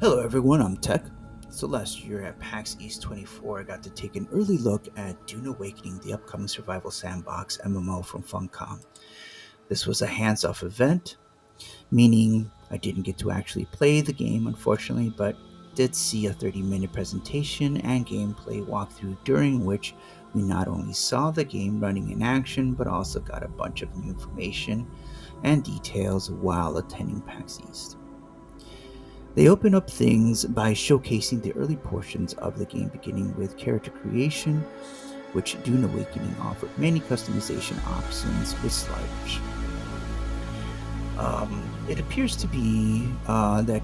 Hello everyone, I'm Tech. So last year at PAX East 24, I got to take an early look at Dune Awakening, the upcoming survival sandbox MMO from Funcom. This was a hands-off event, meaning I didn't get to actually play the game, unfortunately, but did see a 30-minute presentation and gameplay walkthrough during which we not only saw the game running in action, but also got a bunch of new information and details while attending PAX East. They open up things by showcasing the early portions of the game, beginning with character creation, which Dune Awakening offered many customization options with sliders. It appears to be that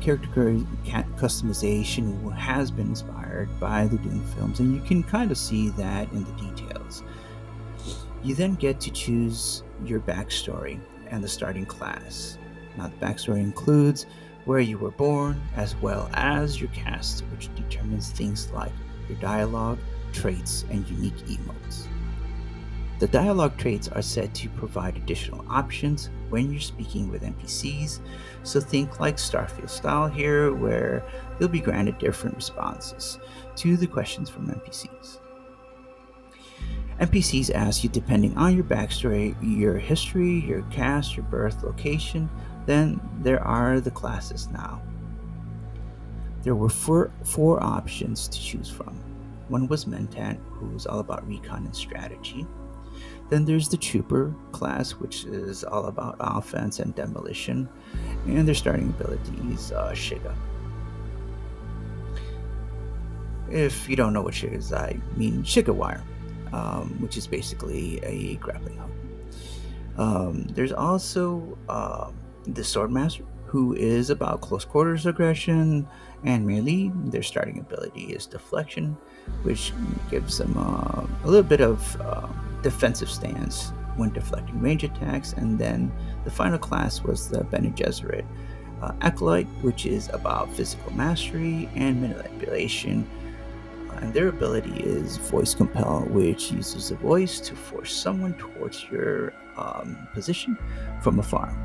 customization has been inspired by the Dune films, and you can kind of see that in the details. You then get to choose your backstory and the starting class. Now, the backstory includes where you were born, as well as your caste, which determines things like your dialogue, traits, and unique emotes. The dialogue traits are said to provide additional options when you're speaking with NPCs, so think like Starfield style here, where you'll be granted different responses to the questions from NPCs. NPCs ask you depending on your backstory, your history, your caste, your birth location. Then there are the classes now. There were four options to choose from. One was Mentat, who's all about recon and strategy. Then there's the Trooper class, which is all about offense and demolition. And their starting ability is Shiga. If you don't know what Shiga is, I mean Shiga Wire, which is basically a grappling hook. There's also the Swordmaster, who is about close quarters aggression and melee. Their starting ability is Deflection, which gives them a little bit of defensive stance when deflecting range attacks. And then the final class was the Bene Gesserit Acolyte, which is about physical mastery and manipulation. And their ability is Voice Compel, which uses a voice to force someone towards your position from afar.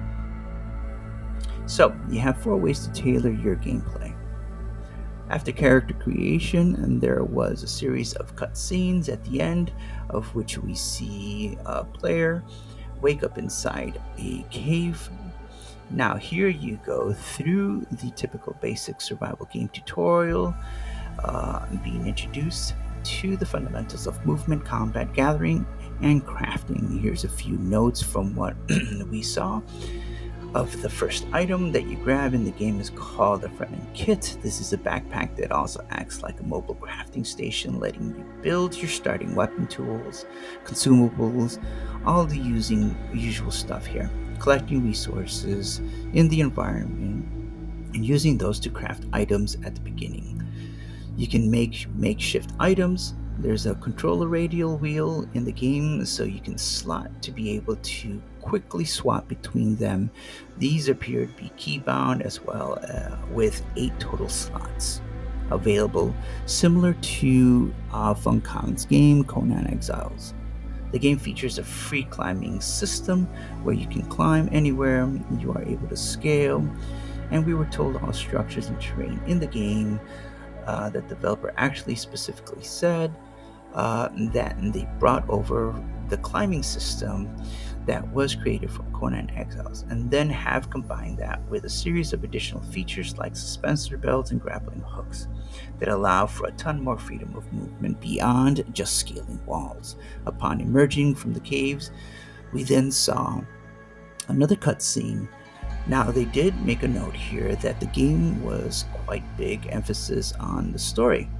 So, you have four ways to tailor your gameplay. After character creation, and there was a series of cutscenes at the end, of which we see a player wake up inside a cave. Now, here you go through the typical basic survival game tutorial, being introduced to the fundamentals of movement, combat, gathering, and crafting. Here's a few notes from what we saw. Of the first item that you grab in the game is called a Fremen Kit. This is a backpack that also acts like a mobile crafting station, letting you build your starting weapon tools, consumables, all the usual stuff here. Collecting resources in the environment and using those to craft items at the beginning. You can make makeshift items. There's a controller radial wheel in the game, so you can slot to be able to quickly swap between them. These appear to be keybound as well, with 8 total slots available, similar to Funcom's game Conan Exiles. The game features a free climbing system where you can climb anywhere, you are able to scale, and we were told all structures and terrain in the game that the developer actually specifically said that they brought over the climbing system that was created from Conan Exiles, and then have combined that with a series of additional features like suspensor belts and grappling hooks that allow for a ton more freedom of movement beyond just scaling walls. Upon emerging from the caves, we then saw another cutscene. Now, they did make a note here that the game was quite big emphasis on the story.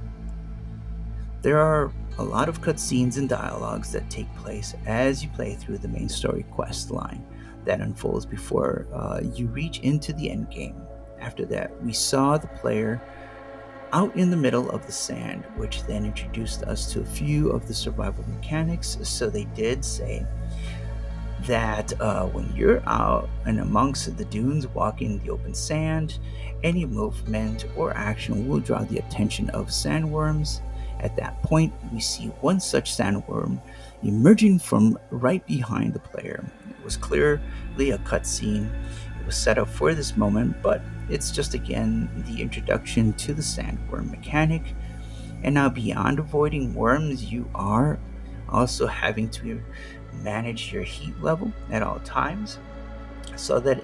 There are a lot of cutscenes and dialogues that take place as you play through the main story quest line that unfolds before you reach into the end game. After that, we saw the player out in the middle of the sand, which then introduced us to a few of the survival mechanics. So they did say that when you're out and amongst the dunes walking the open sand, any movement or action will draw the attention of sandworms. At that point, we see one such sandworm emerging from right behind the player. It was clearly a cutscene. was set up for this moment, but it's just again the introduction to the sandworm mechanic. And now, beyond avoiding worms, you are also having to manage your heat level at all times so that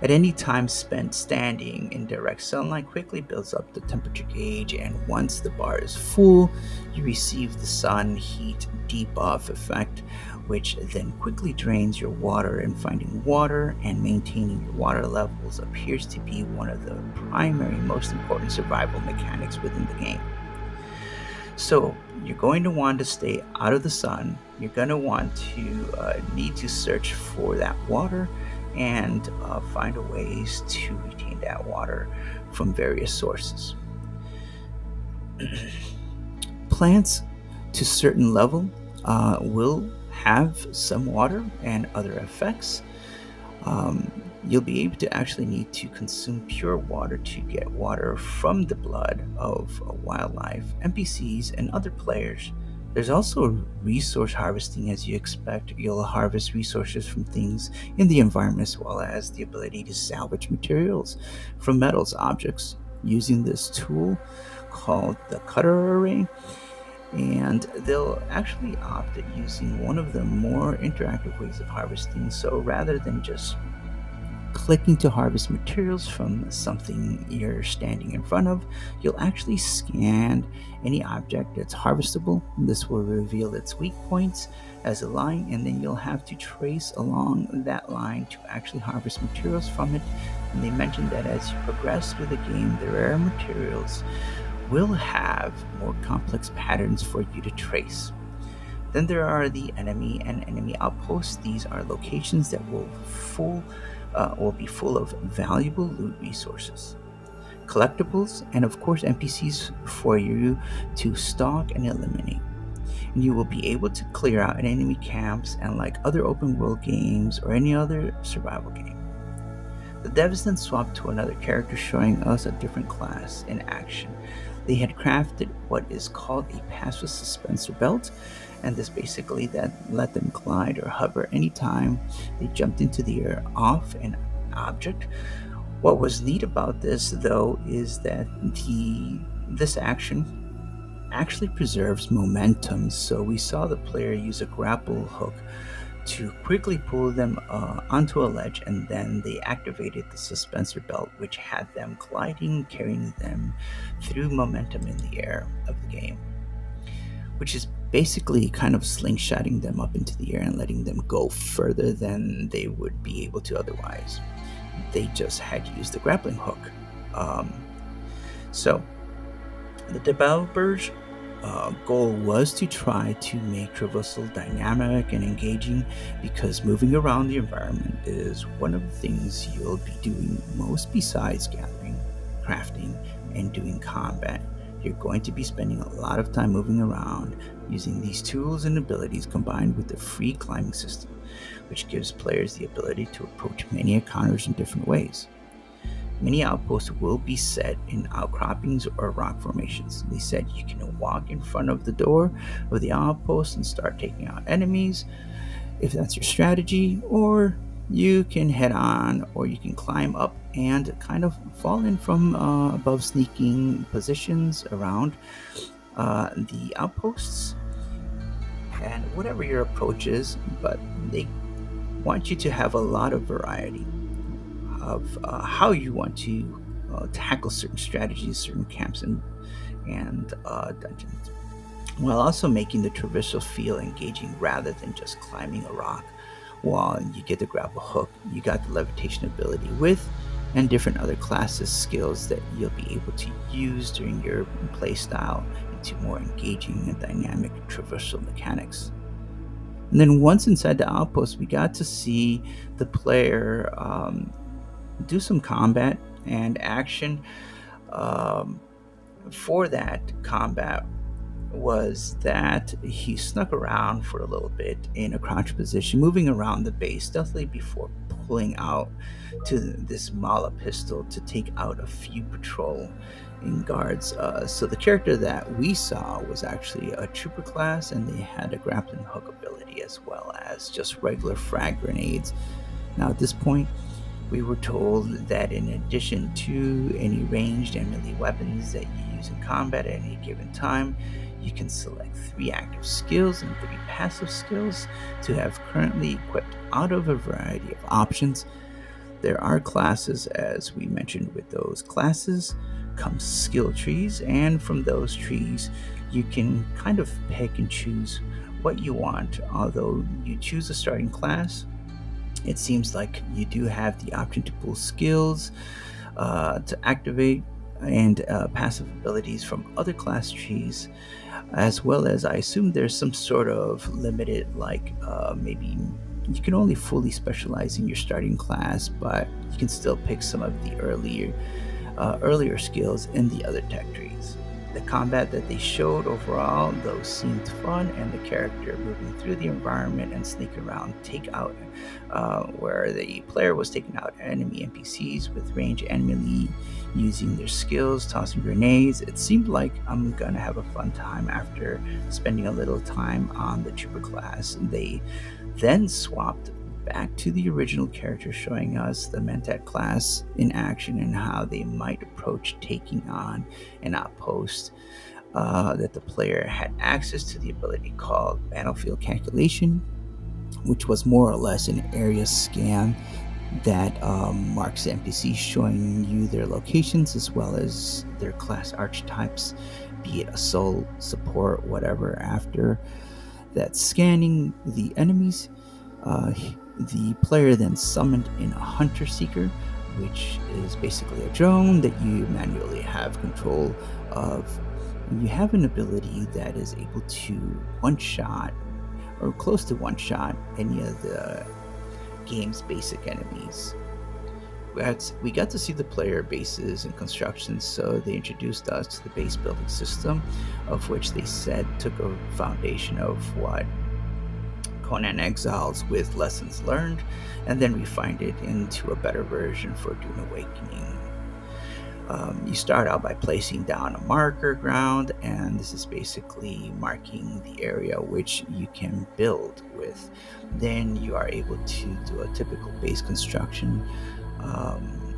at any time spent standing in direct sunlight quickly builds up the temperature gauge, and once the bar is full, you receive the sun heat debuff effect, which then quickly drains your water. And finding water and maintaining your water levels appears to be one of the primary, most important survival mechanics within the game. So you're going to want to stay out of the sun. You're going to want to need to search for that water and find ways to retain that water from various sources. Plants to certain level will have some water and other effects. um, you'll be able to actually need to consume pure water to get water from the blood of wildlife, NPCs, and other players. There's also resource harvesting, as you expect. You'll harvest resources from things in the environment, as well as the ability to salvage materials from metals objects using this tool called the cutter array. And they'll actually opt at using one of the more interactive ways of harvesting. So rather than just clicking to harvest materials from something you're standing in front of, you'll actually scan any object that's harvestable. This will reveal its weak points as a line, and then you'll have to trace along that line to actually harvest materials from it. And they mentioned that as you progress through the game, the rare materials will have more complex patterns for you to trace. Then there are the enemy and enemy outposts. These are locations that will be full of valuable loot resources, collectibles, and of course NPCs for you to stalk and eliminate. And you will be able to clear out enemy camps, and like other open world games or any other survival game. The devs then swapped to another character, showing us a different class in action. They had crafted what is called a passive suspensor belt, and this basically that let them glide or hover anytime they jumped into the air off an object. What was neat about this, though, is that this action actually preserves momentum. So we saw the player use a grapple hook to quickly pull them onto a ledge, and then they activated the suspensor belt, which had them gliding, carrying them through momentum in the air of the game, which is basically kind of slingshotting them up into the air and letting them go further than they would be able to otherwise. They just had to use the grappling hook. Um, so the developers' goal was to try to make Traversal dynamic and engaging, because moving around the environment is one of the things you'll be doing most besides gathering, crafting, and doing combat. You're going to be spending a lot of time moving around using these tools and abilities combined with the free climbing system, which gives players the ability to approach many encounters in different ways. Many outposts will be set in outcroppings or rock formations. They said you can walk in front of the door of the outpost and start taking out enemies if that's your strategy, or you can head on, or you can climb up and kind of fall in from above, sneaking positions around the outposts and whatever your approach is. But they want you to have a lot of variety of how you want to tackle certain strategies, certain camps, and dungeons, while also making the traversal feel engaging rather than just climbing a rock. While you get the grapple hook, you got the levitation ability with, and different other classes skills that you'll be able to use during your playstyle into more engaging and dynamic traversal mechanics. And then once inside the outpost, we got to see the player do some combat and action. Um, for that combat was that he snuck around for a little bit in a crouch position, moving around the base stealthily before pulling out to this mala pistol to take out a few patrol and guards. So the character that we saw was actually a trooper class, and they had a grappling hook ability as well as just regular frag grenades. Now at this point, We were told that in addition to any ranged and melee weapons that you use in combat at any given time, you can select 3 active skills and 3 passive skills to have currently equipped out of a variety of options. There are classes, as we mentioned. With those classes come skill trees, and from those trees, you can kind of pick and choose what you want. Although you choose a starting class, it seems like you do have the option to pull skills to activate and passive abilities from other class trees, as well as I assume there's some sort of limited, like maybe you can only fully specialize in your starting class, but you can still pick some of the earlier skills in the other tech trees. The combat that they showed overall, though, seemed fun, and the character moving through the environment and sneaking around, where the player was taking out enemy NPCs with range and melee using their skills, tossing grenades. It seemed like I'm gonna have a fun time after spending a little time on the trooper class. They then swapped back to the original character, showing us the Mentat class in action and how they might approach taking on an outpost. That the player had access to the ability called Battlefield Calculation, which was more or less an area scan that marks the NPCs, showing you their locations as well as their class archetypes, be it assault, support, whatever. After that scanning the enemies, the player then summoned in a hunter seeker, which is basically a drone that you manually have control of. You have an ability that is able to one shot or close to one shot any of the game's basic enemies. We got to see the player bases and constructions, so they introduced us to the base building system, of which they said took a foundation of what Conan Exiles with lessons learned, and then refined it into a better version for Dune Awakening. You start out by placing down a marker ground, and this is basically marking the area which you can build with. Then you are able to do a typical base construction. Um,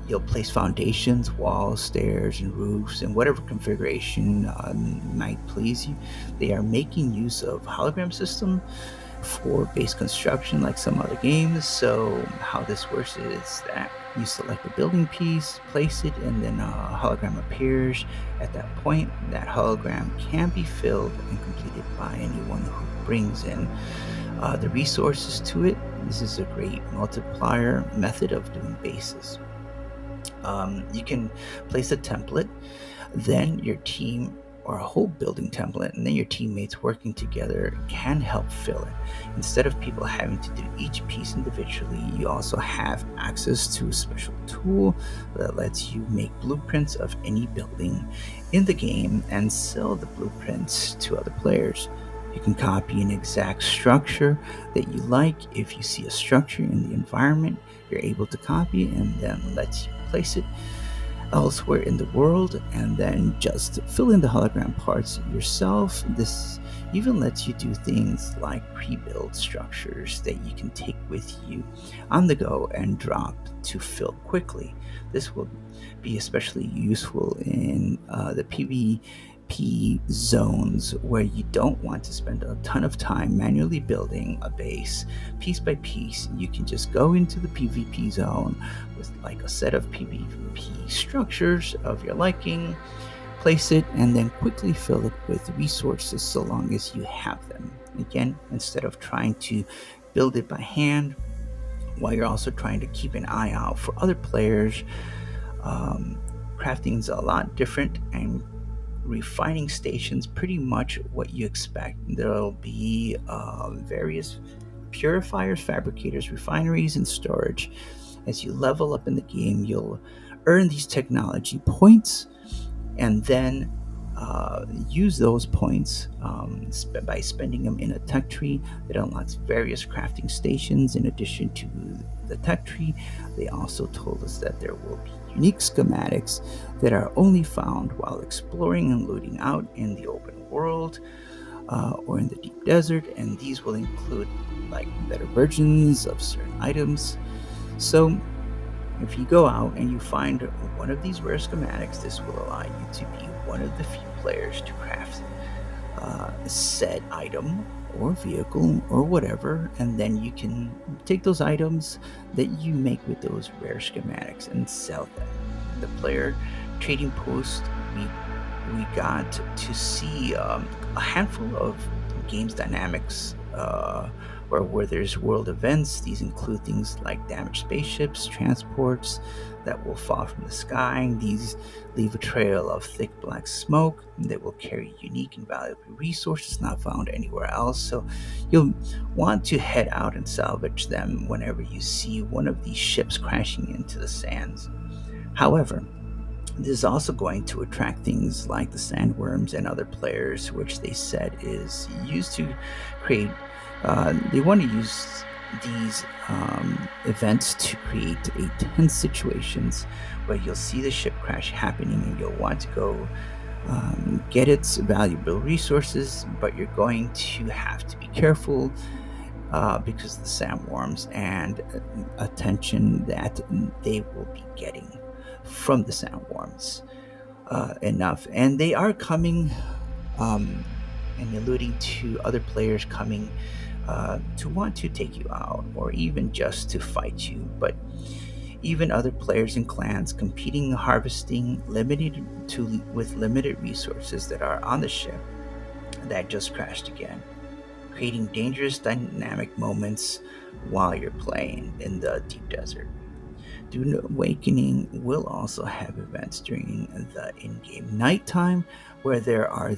you'll place foundations, walls, stairs, and roofs in whatever configuration might please you. They are making use of hologram system for base construction like some other games. So how this works is that you select a building piece, place it, and then a hologram appears. At that point, that hologram can be filled and completed by anyone who brings in the resources to it. This is a great multiplier method of doing bases. You can place a template, then your team, or a whole building template, and then your teammates working together can help fill it. Instead of people having to do each piece individually, you also have access to a special tool that lets you make blueprints of any building in the game and sell the blueprints to other players. You can copy an exact structure that you like. If you see a structure in the environment, you're able to copy it, and then lets you place it elsewhere in the world, and then just fill in the hologram parts yourself. This even lets you do things like pre-build structures that you can take with you on the go and drop to fill quickly. This will be especially useful in the PvP zones where you don't want to spend a ton of time manually building a base piece by piece. You can just go into the PvP zone with like a set of PvP structures of your liking, place it, and then quickly fill it with resources so long as you have them. Again, instead of trying to build it by hand while you're also trying to keep an eye out for other players. Crafting's a lot different, and refining stations pretty much what you expect. There'll be various purifiers, fabricators, refineries, and storage. As you level up in the game, you'll earn these technology points, and then use those points by spending them in a tech tree that unlocks various crafting stations. In addition to the tech tree, they also told us that there will be unique schematics that are only found while exploring and looting out in the open world or in the deep desert, and these will include like better versions of certain items. So, if you go out and you find one of these rare schematics, this will allow you to be one of the few players to craft said item or vehicle or whatever, and then you can take those items that you make with those rare schematics and sell them. The player trading post, we got to see a handful of games dynamics where there's world events. These include things like damaged spaceships, transports that will fall from the sky. These leave a trail of thick black smoke that will carry unique and valuable resources not found anywhere else. So you'll want to head out and salvage them whenever you see one of these ships crashing into the sands. However, this is also going to attract things like the sandworms and other players, which they said is used to create. They want to use these events to create a tense situations where you'll see the ship crash happening and you'll want to go get its valuable resources, but you're going to have to be careful because of the sandworms and attention that they will be getting from the sandworms enough. And they are coming and alluding to other players coming to want to take you out or even just to fight you. But even other players and clans competing, harvesting limited to with limited resources that are on the ship that just crashed again, creating dangerous dynamic moments while you're playing in the deep desert. Dune Awakening will also have events during the in game nighttime where there are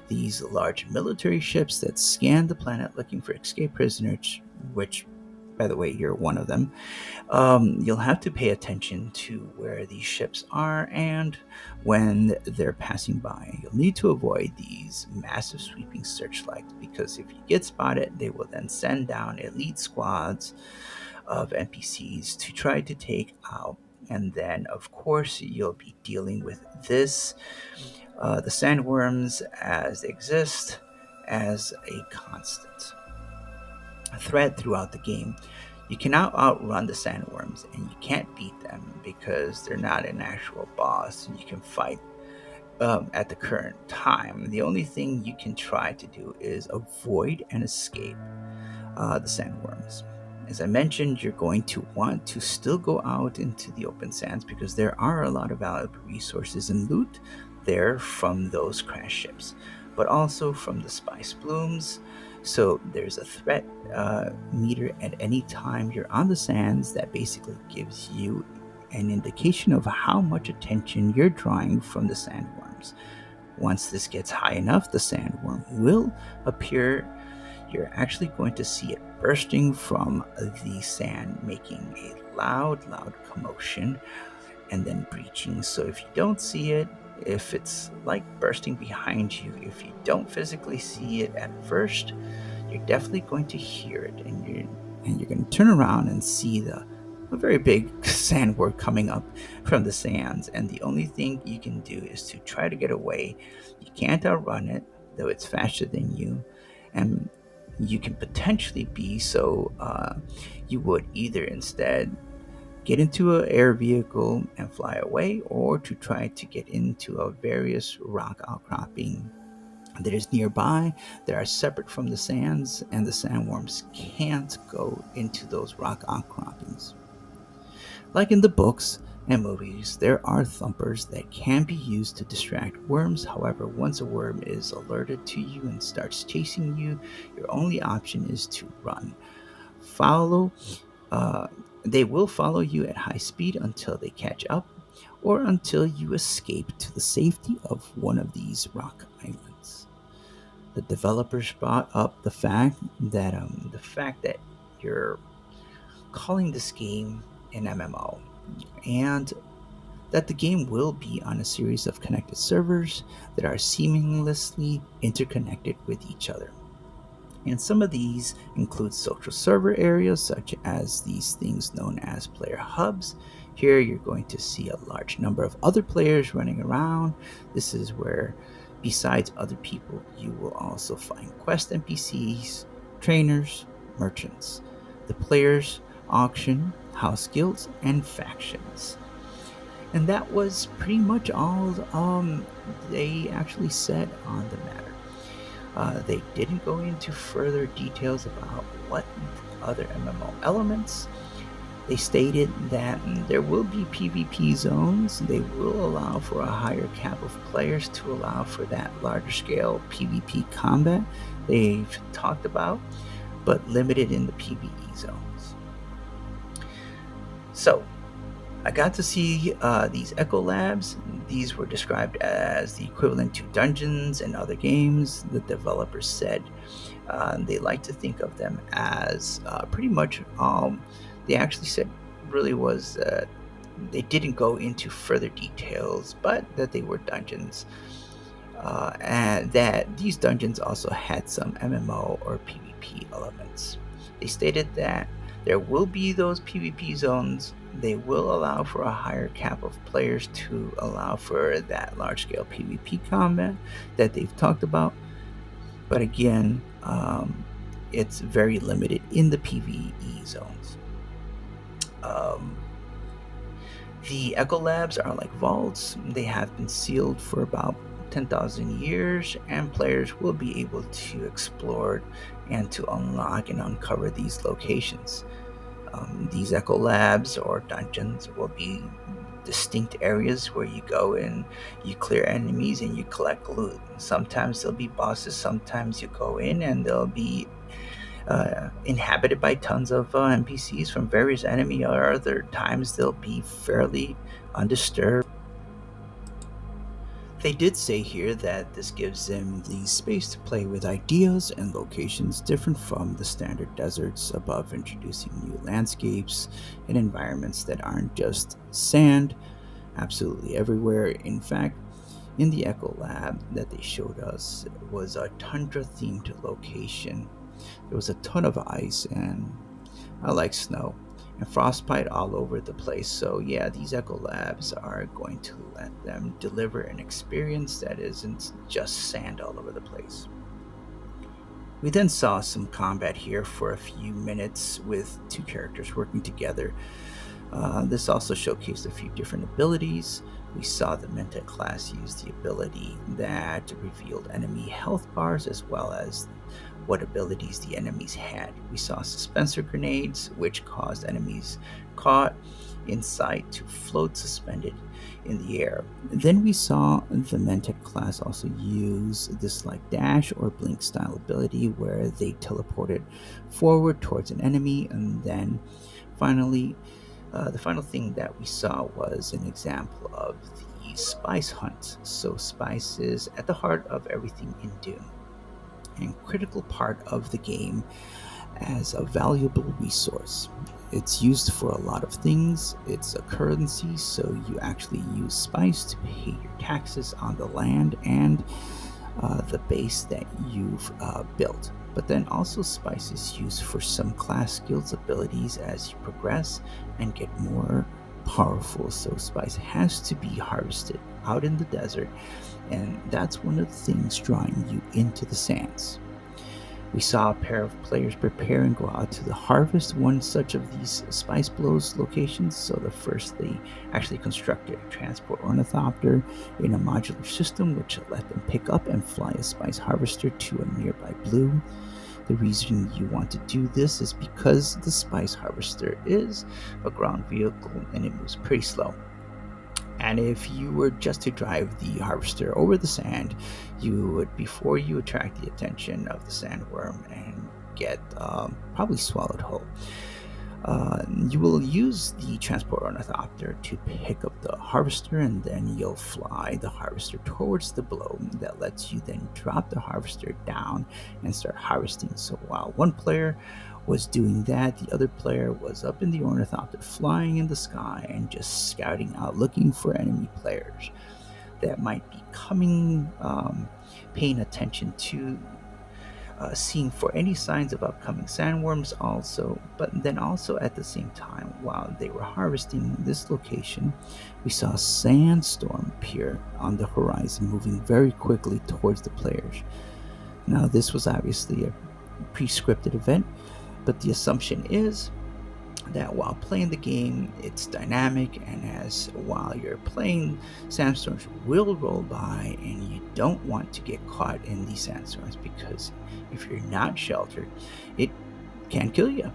these large military ships that scan the planet looking for escaped prisoners, which, by the way, you're one of them. You'll have to pay attention to where these ships are and when they're passing by. You'll need to avoid these massive sweeping searchlights because if you get spotted, they will then send down elite squads of NPCs to try to take out. And then, of course, you'll be dealing with this, the sandworms as they exist, as a constant threat throughout the game. You cannot outrun the sandworms, and you can't beat them because they're not an actual boss you can fight at the current time. The only thing you can try to do is avoid and escape the sandworms. As I mentioned, you're going to want to still go out into the open sands because there are a lot of valuable resources and loot there from those crash ships, but also from the spice blooms. So there's a threat meter at any time you're on the sands that basically gives you an indication of how much attention you're drawing from the sandworms. Once this gets high enough, the sandworm will appear. You're actually going to see it bursting from the sand, making a loud commotion and then breaching. So if you don't see it, if it's like bursting behind you, if you don't physically see it at first, you're definitely going to hear it, and you're going to turn around and see a very big sandworm coming up from the sands. And the only thing you can do is to try to get away. You can't outrun it, though it's faster than you, and you can potentially be so. You would either instead get into an air vehicle and fly away, or to try to get into a various rock outcropping that is nearby that are separate from the sands, and the sandworms can't go into those rock outcroppings. Like in the books and movies, there are thumpers that can be used to distract worms. However, once a worm is alerted to you and starts chasing you, your only option is to run. Follow uh, they will follow you at high speed until they catch up or until you escape to the safety of one of these rock islands. The developers brought up the fact that you're calling this game an MMO, and that the game will be on a series of connected servers that are seamlessly interconnected with each other. And some of these include social server areas, such as these things known as player hubs. Here, you're going to see a large number of other players running around. This is where, besides other people, you will also find quest NPCs, trainers, merchants. The players auction, house guilds, and factions. And that was pretty much all they actually said on the matter. They didn't go into further details about what other MMO elements. They stated that there will be PvP zones. They will allow for a higher cap of players to allow for that larger scale PvP combat they've talked about, but limited in the PvE zones. So, I got to see these Echo Labs. These were described as the equivalent to dungeons and other games. The developers said they like to think of them as pretty much. They actually said really was that they didn't go into further details, but that they were dungeons, and that these dungeons also had some MMO or PvP elements. They stated that there will be those PvP zones. They will allow for a higher cap of players to allow for that large scale PvP combat that they've talked about. But again, it's very limited in the PvE zones. Um, the Echo Labs are like vaults. They have been sealed for about 10,000 years, and players will be able to explore and to unlock and uncover these locations. These Echo Labs or dungeons will be distinct areas where you go and you clear enemies and you collect loot. Sometimes there'll be bosses, sometimes you go in and they'll be inhabited by tons of NPCs from various enemy, or other times they'll be fairly undisturbed. They did say here that this gives them the space to play with ideas and locations different from the standard deserts above, introducing new landscapes and environments that aren't just sand absolutely everywhere. In fact, in the Echo Lab that they showed us was a tundra themed location. There was a ton of ice and I like snow and frostbite all over the place. So yeah, these Echo Labs are going to let them deliver an experience that isn't just sand all over the place. We then saw some combat here for a few minutes with two characters working together. This also showcased a few different abilities. We saw the Mentat class use the ability that revealed enemy health bars as well as what abilities the enemies had. We saw suspensor grenades, which caused enemies caught in sight to float suspended in the air. Then we saw the Mentat class also use this like dash or blink style ability where they teleported forward towards an enemy, and then finally the final thing that we saw was an example of the spice hunt. So spice is at the heart of everything in Dune and critical part of the game as a valuable resource. It's used for a lot of things. It's a currency, so you actually use spice to pay your taxes on the land and the base that you've built. But then also spice is used for some class skills abilities as you progress and get more powerful. So spice has to be harvested out in the desert, and that's one of the things drawing you into the sands. We saw a pair of players prepare and go out to the harvest one such of these spice blows locations. So the first, they actually constructed a transport ornithopter in a modular system which let them pick up and fly a spice harvester to a nearby bloom. The reason you want to do this is because the spice harvester is a ground vehicle and it moves pretty slow. And if you were just to drive the harvester over the sand, you would, before you attract the attention of the sandworm and get probably swallowed whole, you will use the transport ornithopter to pick up the harvester, and then you'll fly the harvester towards the blow that lets you then drop the harvester down and start harvesting. So while one player was doing that, the other player was up in the ornithopter flying in the sky and just scouting out looking for enemy players that might be coming, paying attention to seeing for any signs of upcoming sandworms also. But then also at the same time, while they were harvesting this location, we saw a sandstorm appear on the horizon, moving very quickly towards the players. Now this was obviously a pre-scripted event, but the assumption is that while playing the game, it's dynamic, and as while you're playing, sandstorms will roll by, and you don't want to get caught in these sandstorms because if you're not sheltered, it can kill you.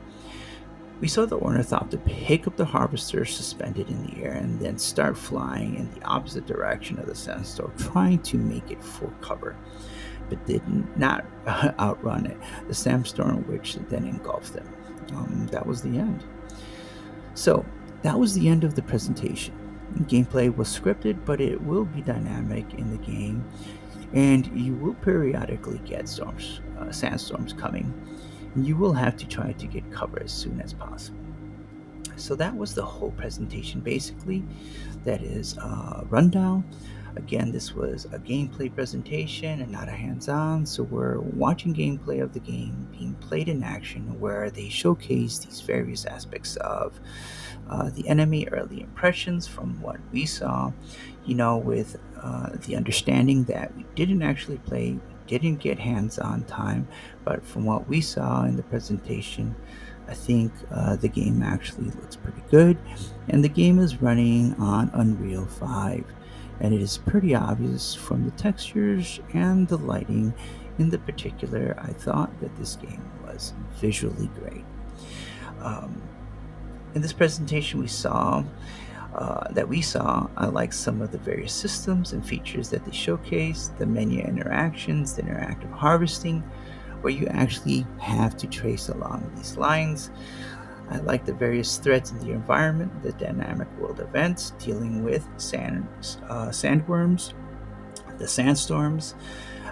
We saw the ornithopter pick up the harvester suspended in the air and then start flying in the opposite direction of the sandstorm, trying to make it for cover, but did not outrun it, the sandstorm, which then engulfed them. That was the end. So, that was the end of the presentation. Gameplay was scripted, but it will be dynamic in the game, and you will periodically get sandstorms coming. And you will have to try to get cover as soon as possible. So that was the whole presentation basically. That is a rundown. Again, this was a gameplay presentation and not a hands on. So we're watching gameplay of the game being played in action where they showcase these various aspects of the enemy, early impressions from what we saw, with the understanding that we didn't actually play, we didn't get hands on time, but from what we saw in the presentation, I think the game actually looks pretty good, and the game is running on Unreal 5. And it is pretty obvious from the textures and the lighting in the particular. I thought that this game was visually great. Um, in this presentation, we saw, I like some of the various systems and features that they showcased, the menu interactions, the interactive harvesting, where you actually have to trace along these lines. I like the various threats in the environment, the dynamic world events dealing with sandworms, the sandstorms,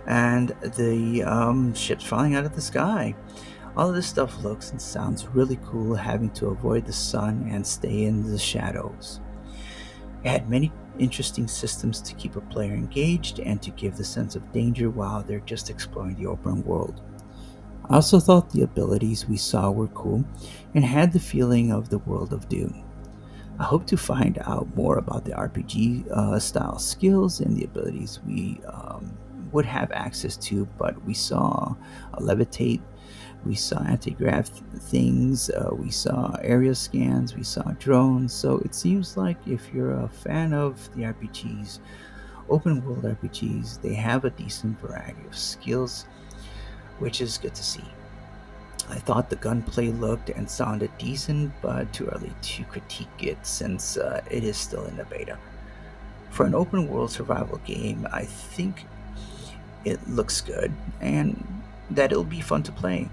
and the ships falling out of the sky. All of this stuff looks and sounds really cool, having to avoid the sun and stay in the shadows. It had many interesting systems to keep a player engaged and to give the sense of danger while they're just exploring the open world. I also thought the abilities we saw were cool and had the feeling of the world of Dune. I hope to find out more about the RPG style skills and the abilities we would have access to, but we saw a levitate, we saw anti-grav things, we saw area scans, we saw drones. So it seems like if you're a fan of the RPGs, open world RPGs, they have a decent variety of skills, which is good to see. I thought the gunplay looked and sounded decent, but too early to critique it since it is still in the beta. For an open world survival game, I think it looks good and that it'll be fun to play.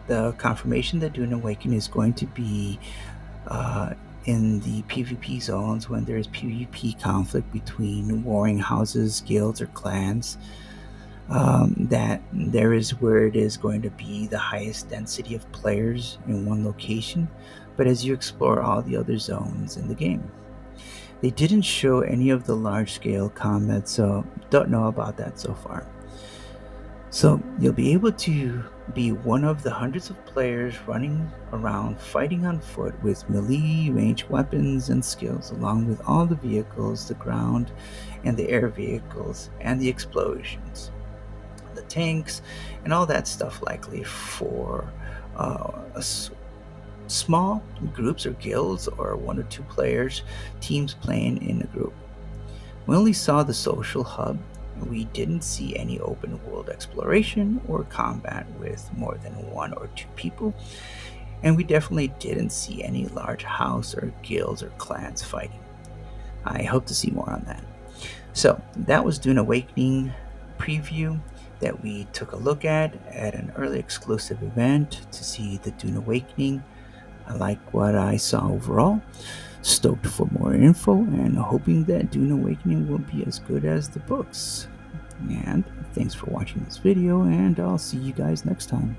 The confirmation that Dune Awakening is going to be uh, in the PvP zones when there is PvP conflict between warring houses, guilds, or clans. That there is where it is going to be the highest density of players in one location, but as you explore all the other zones in the game. They didn't show any of the large scale combat, so don't know about that so far. So you'll be able to be one of the hundreds of players running around fighting on foot with melee range weapons and skills, along with all the vehicles, the ground and the air vehicles, and the explosions, the tanks, and all that stuff, likely for small groups or guilds or one or two players, teams playing in a group. We only saw the social hub. We didn't see any open world exploration or combat with more than one or two people, and we definitely didn't see any large house or guilds or clans fighting. I hope to see more on that. So, that was Dune Awakening preview that we took a look at an early exclusive event to see the Dune Awakening. I like what I saw overall. Stoked for more info and hoping that Dune Awakening will be as good as the books. And thanks for watching this video, and I'll see you guys next time.